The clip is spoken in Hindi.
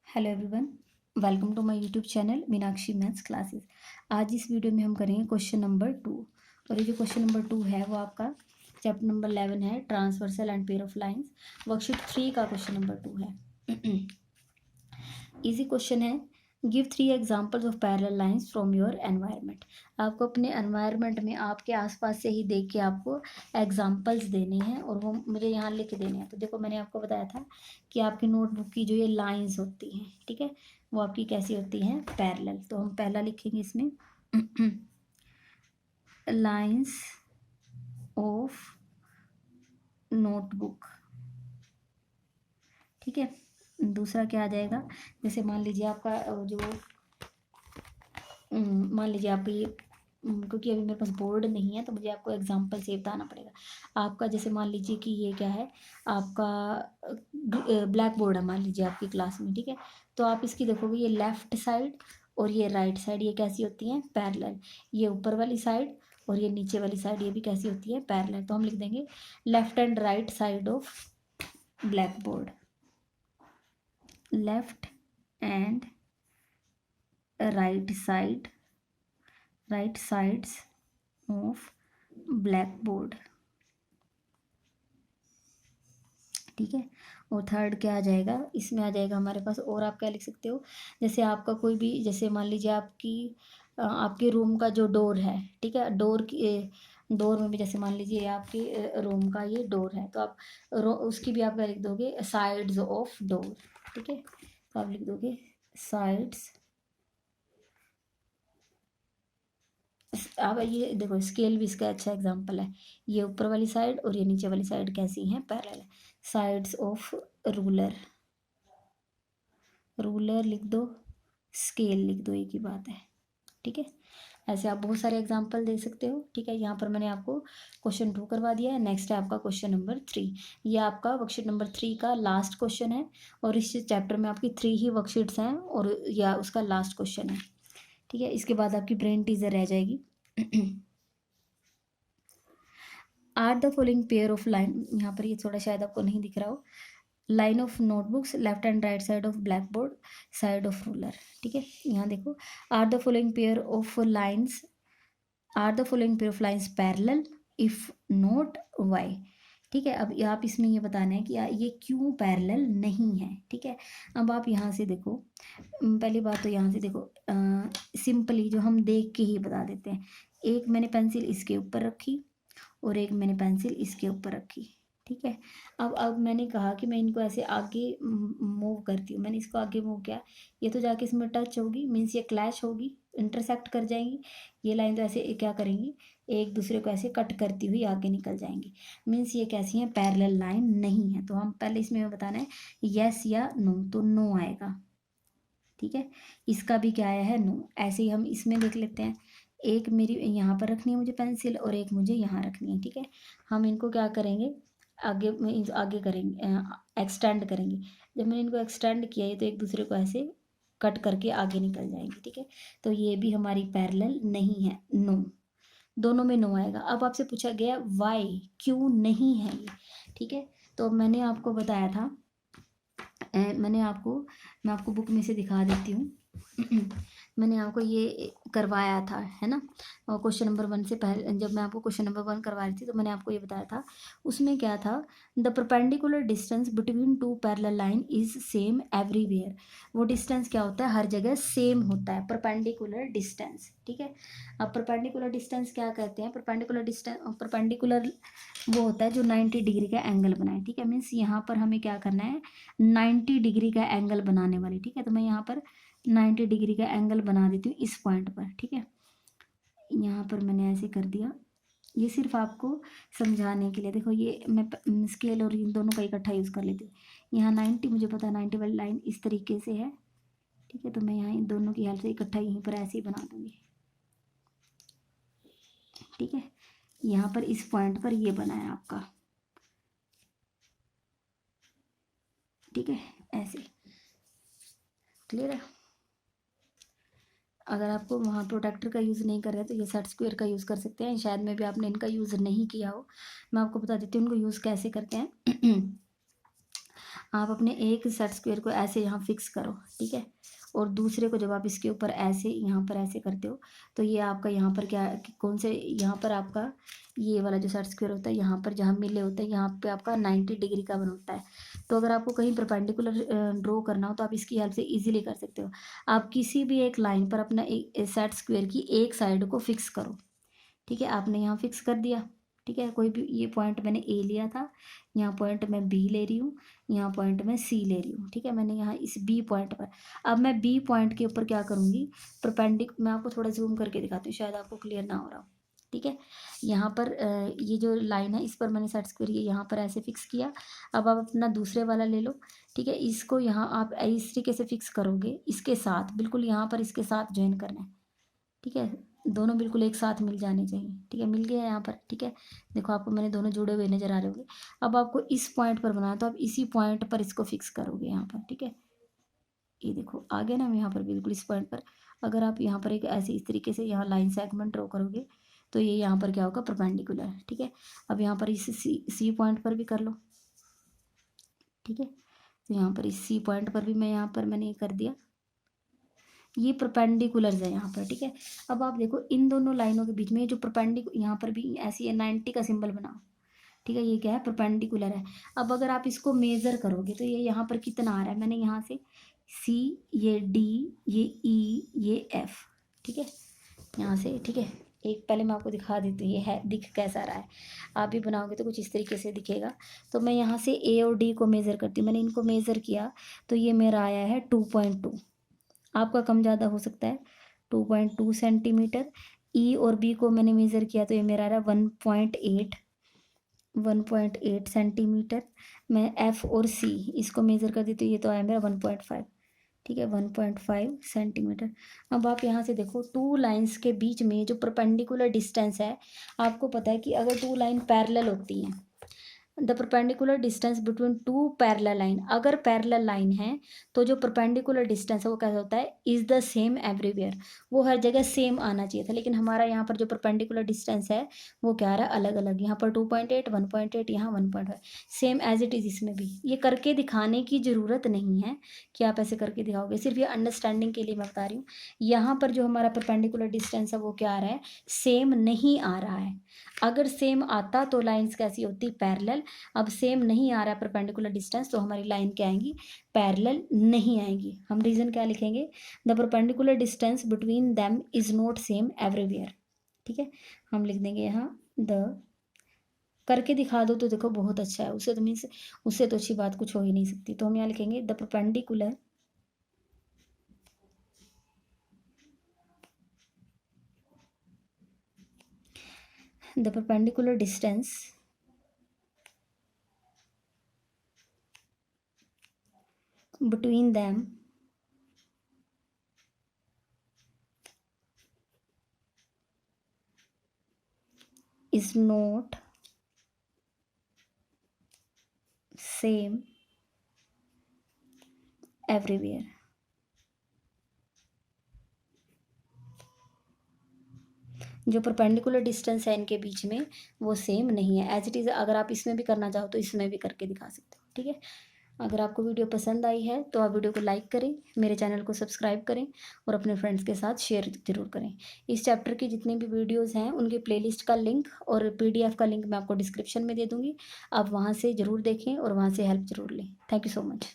Hello everyone, welcome to my YouTube channel Meenakshi maths classes. आज इस वीडियो में हम करेंगे क्वेश्चन नंबर 2। और ये जो क्वेश्चन नंबर 2 है वो आपका चैप्टर नंबर 11 है, transversal and pair of lines. Worksheet 3 का क्वेश्चन नंबर 2 है। इजी क्वेश्चन है। Give 3 examples of parallel lines from your environment. आपको अपने एनवायरनमेंट में आपके आसपास से ही देख के आपको एग्जांपल्स देने हैं और वो मुझे यहाँ लिख देने हैं। तो देखो, मैंने आपको बताया था कि आपकी नोटबुक की जो ये लाइंस होती हैं, ठीक है, वो आपकी कैसी होती हैं, पैरेलल। तो हम पहला लिखेंगे इसमें लाइंस ऑफ नोटबुक, ठीक है। दूसरा क्या आ जाएगा, जैसे मान लीजिए आपका जो मान लीजिए आप ये क्योंकि अभी मेरे पास बोर्ड नहीं है तो मुझे आपको एग्जांपल से बताना पड़ेगा। आपका जैसे मान लीजिए कि ये क्या है, आपका ब्लैक बोर्ड है मान लीजिए आपकी क्लास में, ठीक है। तो आप इसकी देखोगे, ये लेफ्ट साइड और ये राइट साइड ये कैसी होती हैं, पैरेलल। ये ऊपर वाली साइड और ये नीचे वाली साइड ये भी कैसी होती है, पैरेलल। तो हम लिख देंगे left and right side of black board, left and right sides of black board, ठीक है। और थर्ड क्या आ जाएगा, इसमें आ जाएगा हमारे पास, और आप क्या लिख सकते हो, जैसे आपका कोई भी, जैसे मान लीजिए आपके रूम का जो डोर है, ठीक है, डोर में भी जैसे मान लीजिए आपके रूम का ये डोर है, तो आप उसकी भी आप क्या लिख दोगे, साइड्स ऑफ डोर, ठीक है। तो आप लिख दोगे साइड्स। अब ये देखो, स्केल भी इसका अच्छा एग्जांपल है। ये ऊपर वाली साइड और ये नीचे वाली साइड कैसी हैं, parallel. Sides of ruler, ruler लिख दो, स्केल लिख दो, एक ही बात है, ठीक है। ऐसे आप बहुत सारे एग्जांपल दे सकते हो, ठीक है। यहाँ पर मैंने आपको क्वेश्चन 2 करवा दिया है। नेक्स्ट है आपका क्वेश्चन नंबर 3। ये आपका वर्कशीट नंबर 3 का लास्ट क्वेश्चन है और इस चैप्टर में आपकी 3 ही वर्कशीट्स हैं और या उसका लास्ट क्वेश्चन है, ठीक है। इसके बाद आपकी ब्रेन टीजर रह जाएगी। Are the following pair of line, यहाँ पर ये थोड़ा शायद आपको नहीं दिख रहा हो, line of notebooks left and right side of blackboard, side of ruler, ठीक है। यहाँ देखो, are the following pair of lines, are the following pair of lines parallel, if not why, ठीक है। अब आप इसमें ये बताना है कि ये क्यों पैरेलल नहीं है, ठीक है। अब आप यहाँ से देखो, पहली बात तो यहाँ से देखो, सिंपली जो हम देख के ही बता देते हैं। एक मैंने पेंसिल इसके ऊपर रखी और एक मैंने पेंसिल इसके ऊपर रखी, ठीक है। अब मैंने कहा कि मैं इनको ऐसे आगे मूव करती हूँ, मैंने इसको आगे मूव किया, ये तो जाके इसमें टच होगी, मीन्स ये क्लैश होगी, इंटरसेक्ट कर जाएंगी। ये लाइन तो ऐसे क्या करेंगी, एक दूसरे को ऐसे कट करती हुई आगे निकल जाएंगी, मीन्स ये कैसी है, पैरेलल लाइन नहीं है। तो हम पहले इसमें बताना है यस या नो, तो नो आएगा, ठीक है। इसका भी क्या आया है, नो। ऐसे ही हम इसमें देख लेते हैं, एक मेरी यहाँ पर रखनी है मुझे पेंसिल और एक मुझे यहाँ रखनी है, ठीक है। हम इनको क्या करेंगे, आगे करेंगे, एक्सटेंड करेंगे। जब मैंने इनको एक्सटेंड किया है तो एक दूसरे को ऐसे कट करके आगे निकल जाएंगे, ठीक है। तो ये भी हमारी पैरेलल नहीं है, नो। दोनों में नो आएगा। अब आपसे पूछा गया वाई, क्यों नहीं है ये, ठीक है। तो मैंने आपको बताया था, मैं आपको बुक में से दिखा देती हूँ। मैंने आपको ये करवाया था, है ना, और क्वेश्चन नंबर 1 से पहले जब मैं आपको क्वेश्चन नंबर 1 करवा रही थी तो मैंने आपको ये बताया था। उसमें क्या था, the perpendicular distance between two parallel line is same everywhere. वो डिस्टेंस क्या होता है, हर जगह सेम होता है, परपेंडिकुलर डिस्टेंस, ठीक है। अब परपेंडिकुलर डिस्टेंस क्या कहते हैं, परपेंडिकुलर वो होता है जो 90 डिग्री का एंगल बनाए, ठीक है। मीन्स यहाँ पर हमें क्या करना है, 90 डिग्री का एंगल बनाने वाली, ठीक है। तो मैं यहाँ पर 90 डिग्री का एंगल बना देती हूँ इस पॉइंट पर, ठीक है। यहाँ पर मैंने ऐसे कर दिया, ये सिर्फ आपको समझाने के लिए। देखो, ये मैं स्केल और इन दोनों का इकट्ठा यूज़ कर लेती हूँ। यहाँ 90 मुझे पता है, 90 वाली लाइन इस तरीके से है, ठीक है। तो मैं यहाँ इन दोनों की हेल्प से इकट्ठा यहीं पर ऐसे ही बना दूँगी, ठीक है। यहाँ पर इस पॉइंट पर ये बना है आपका, ठीक है, ऐसे, क्लियर है। अगर आपको वहाँ प्रोटेक्टर का यूज़ नहीं कर रहे तो ये सेट स्क्वायर का यूज़ कर सकते हैं। शायद में भी आपने इनका यूज़ नहीं किया हो, मैं आपको बता देती हूँ उनको यूज़ कैसे करते हैं। आप अपने एक सेट स्क्वायर को ऐसे यहाँ फिक्स करो, ठीक है। और दूसरे को जब आप इसके ऊपर ऐसे यहाँ पर ऐसे करते हो तो ये आपका यहाँ पर क्या कौन से यहाँ पर आपका ये वाला जो सेट स्क्वायर होता है यहाँ पर जहाँ मिले होते हैं यहाँ पे आपका 90 डिग्री का बन होता है। तो अगर आपको कहीं परपेंडिकुलर ड्रॉ करना हो तो आप इसकी हेल्प से इजीली कर सकते हो। आप किसी भी एक लाइन पर अपना एक सेट स्क्वायर की एक साइड को फिक्स करो, ठीक है। आपने यहाँ फिक्स कर दिया, ठीक है। कोई भी ये पॉइंट मैंने ए लिया था, यहाँ पॉइंट मैं बी ले रही हूँ, यहाँ पॉइंट मैं सी ले रही हूँ, ठीक है। मैंने यहाँ इस बी पॉइंट पर, अब मैं बी पॉइंट के ऊपर क्या करूँगी, मैं आपको थोड़ा जूम करके दिखाती हूँ, शायद आपको क्लियर ना हो रहा हो, ठीक है। यहाँ पर ये जो लाइन है इस पर मैंने सेट स्क्वायर ये यहाँ पर ऐसे फिक्स किया। अब आप अपना दूसरे वाला ले लो, ठीक है। इसको यहाँ आप इस तरीके से फिक्स करोगे, इसके साथ बिल्कुल यहाँ पर इसके साथ ज्वाइन करना है, ठीक है। दोनों बिल्कुल एक साथ मिल जाने चाहिए, ठीक है। मिल गया यहाँ पर, ठीक है। देखो आपको मैंने दोनों जुड़े हुए नजर आ रहे होंगे। अब आपको इस पॉइंट पर बनाना तो आप इसी पॉइंट पर इसको फिक्स करोगे यहाँ पर, ठीक है। ये देखो आ गया ना, हम यहाँ पर बिल्कुल इस पॉइंट पर अगर आप यहाँ पर एक ऐसे इस तरीके से यहाँ लाइन सेगमेंट ड्रॉ करोगे तो ये यहाँ पर क्या होगा, परपेंडिकुलर है, ठीक है। अब यहाँ पर इस सी पॉइंट पर भी कर लो, ठीक है। तो यहाँ पर इस सी पॉइंट पर भी मैं यहाँ पर मैंने ये कर दिया, ये परपेंडिकुलर्स है यहाँ पर, ठीक है। अब आप देखो इन दोनों लाइनों के बीच में जो यहाँ पर भी ऐसी है 90 का सिंबल बनाओ, ठीक है। ये क्या है, परपेंडिकुलर है। अब अगर आप इसको मेजर करोगे तो ये यहाँ पर कितना आ रहा है, मैंने यहाँ से सी, ये डी, ये ई, ये एफ, ठीक है, यहाँ से, ठीक है। एक पहले मैं आपको दिखा देती हूँ ये है दिख कैसा रहा है। आप भी बनाओगे तो कुछ इस तरीके से दिखेगा। तो मैं यहाँ से ए और डी को मेज़र करती हूँ, मैंने इनको मेज़र किया तो ये मेरा आया है 2.2, आपका कम ज़्यादा हो सकता है, 2.2 सेंटीमीटर। ई और बी को मैंने मेज़र किया तो ये मेरा आ रहा है 1.8 सेंटीमीटर। मैं एफ़ और सी इसको मेज़र कर दी तो ये तो आया मेरा 1.5, ठीक है, 1.5 सेंटीमीटर। अब आप यहाँ से देखो टू लाइंस के बीच में जो परपेंडिकुलर डिस्टेंस है, आपको पता है कि अगर टू लाइन पैरेलल होती हैं, the perpendicular distance between two parallel line, अगर पैरेलल लाइन है तो जो परपेंडिकुलर डिस्टेंस है वो कैसा होता है, इज द सेम एवरीवेयर, वो हर जगह सेम आना चाहिए था। लेकिन हमारा यहाँ पर जो परपेंडिकुलर डिस्टेंस है वो क्या आ रहा है, अलग अलग। यहाँ पर 2.8, 1.8, यहाँ 1.5, सेम एज इट इज़ इसमें भी। ये करके दिखाने की ज़रूरत नहीं है कि आप ऐसे करके दिखाओगे, सिर्फ ये अंडरस्टैंडिंग के लिए मैं बता रही हूँ। यहाँ पर जो हमारा परपेंडिकुलर डिस्टेंस है वो क्या आ रहा है, सेम नहीं आ रहा है। अगर सेम आता तो लाइन्स कैसी होती, पैरेलल। अब सेम नहीं आ रहा है परपेंडिकुलर डिस्टेंस तो हमारी लाइन क्या आएंगी, पैरेलल नहीं आएंगी। हम रीजन क्या लिखेंगे, the perpendicular distance between them is not same everywhere, ठीक है। हम लिख देंगे यहाँ द, करके दिखा दो तो देखो बहुत अच्छा है, उससे तो मीन्स उससे तो अच्छी बात कुछ हो ही नहीं सकती। तो हम यहाँ लिखेंगे the perpendicular distance between them is not same everywhere। जो परपेंडिकुलर डिस्टेंस है इनके बीच में वो सेम नहीं है, एज इट इज़। अगर आप इसमें भी करना चाहो तो इसमें भी करके दिखा सकते हो, ठीक है। अगर आपको वीडियो पसंद आई है तो आप वीडियो को लाइक करें, मेरे चैनल को सब्सक्राइब करें और अपने फ्रेंड्स के साथ शेयर जरूर करें। इस चैप्टर की जितनी भी वीडियोस हैं उनकी प्लेलिस्ट का लिंक और पीडीएफ का लिंक मैं आपको डिस्क्रिप्शन में दे दूँगी, आप वहाँ से ज़रूर देखें और वहाँ से हेल्प ज़रूर लें। Thank you so much.